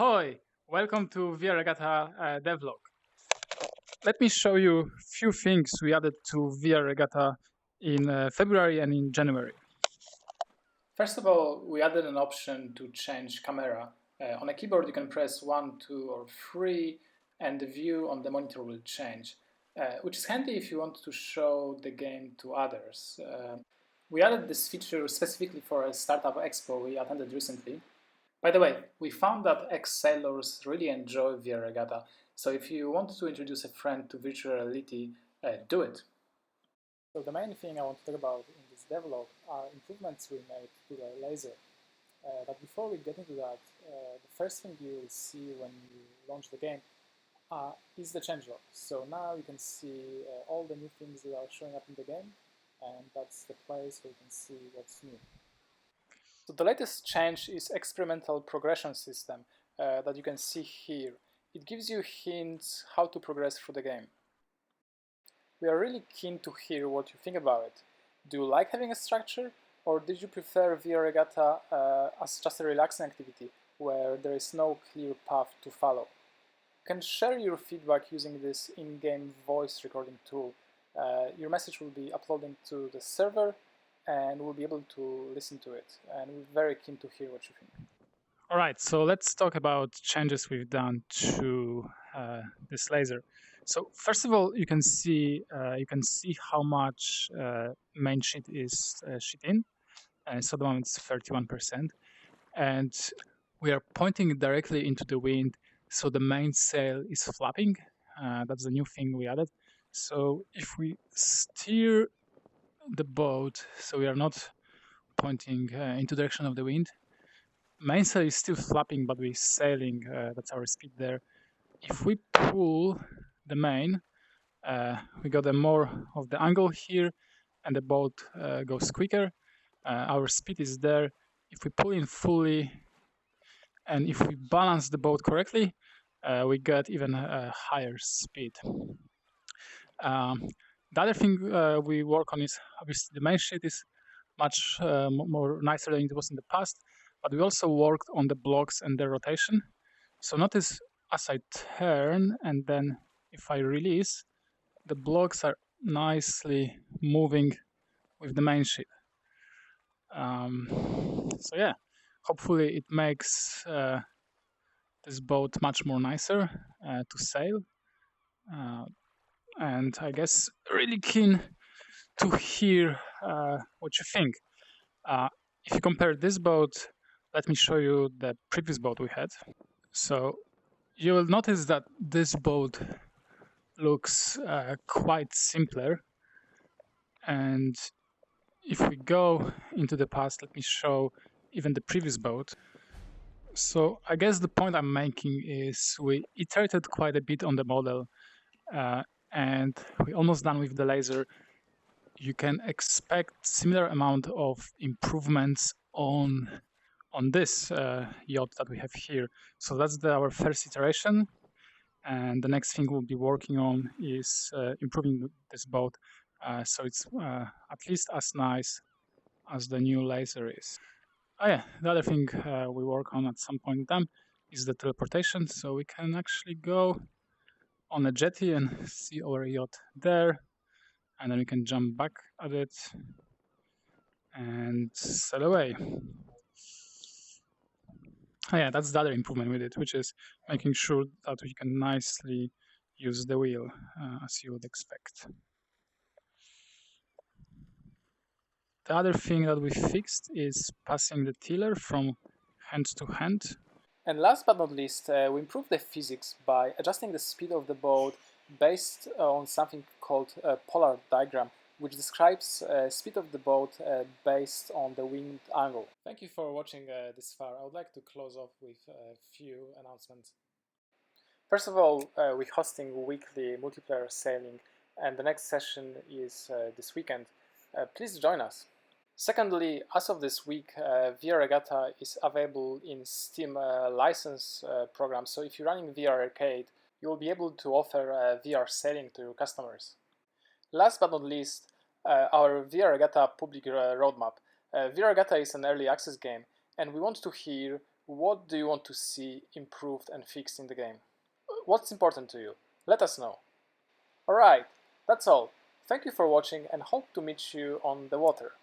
Ahoy! Welcome to VR Regatta Dev Log. Let me show you a few things we added to VR Regatta in February and in January. First of all, we added an option to change camera. On a keyboard you can press 1, 2 or 3 and the view on the monitor will change, which is handy if you want to show the game to others. We added this feature specifically for a startup expo we attended recently. By the way, we found that ex-sailors really enjoy VR Regatta, so if you want to introduce a friend to virtual reality, do it. So the main thing I want to talk about in this devlog are improvements we made to the laser. But before we get into that, the first thing you will see when you launch the game is the changelog. So now you can see all the new things that are showing up in the game, and that's the place where you can see what's new. So the latest change is experimental progression system that you can see here. It gives you hints how to progress through the game. We are really keen to hear what you think about it. Do you like having a structure, or did you prefer VR Regatta as just a relaxing activity where there is no clear path to follow? You can share your feedback using this in-game voice recording tool. Your message will be uploading to the server and we'll be able to listen to it. And we're very keen to hear what you think. All right, so let's talk about changes we've done to this laser. So first of all, you can see how much main sheet is sheet in. So the moment it's 31%, and we are pointing directly into the wind. So the mainsail is flapping. That's the new thing we added. So if we steer the boat, so we are not pointing into the direction of the wind, mainsail is still flapping, but we're sailing. That's our speed there. If we pull the main, we got a more of the angle here, and the boat goes quicker. Our speed is there. If we pull in fully, and if we balance the boat correctly, we get even a higher speed. The other thing we work on is obviously the main sheet is much more nicer than it was in the past, but we also worked on the blocks and their rotation. So notice as I turn and then if I release, the blocks are nicely moving with the main sheet. So yeah, hopefully it makes this boat much more nicer to sail. And I guess really keen to hear what you think. If you compare this boat, let me show you the previous boat we had. So you will notice that this boat looks quite simpler. And if we go into the past, let me show even the previous boat. So I guess the point I'm making is we iterated quite a bit on the model and we're almost done with the laser. You can expect similar amount of improvements on this yacht that we have here. So that's our first iteration. And the next thing we'll be working on is improving this boat so it's at least as nice as the new laser is. Oh yeah, the other thing we work on at some point in time is the teleportation. So we can actually go on a jetty and see our yacht there. And then we can jump back at it and sail away. Oh yeah, that's the other improvement with it, which is making sure that we can nicely use the wheel as you would expect. The other thing that we fixed is passing the tiller from hand to hand. And last but not least, we improved the physics by adjusting the speed of the boat based on something called a polar diagram, which describes speed of the boat based on the wind angle. Thank you for watching this far. I would like to close off with a few announcements. First of all, we're hosting weekly multiplayer sailing, and the next session is this weekend. Please join us. Secondly, as of this week, VR Regatta is available in Steam license program. So if you're running VR Arcade, you will be able to offer VR sailing to your customers. Last but not least, our VR Regatta public roadmap. VR Regatta is an early access game, and we want to hear What do you want to see improved and fixed in the game? What's important to you? Let us know. Alright, that's all. Thank you for watching and hope to meet you on the water.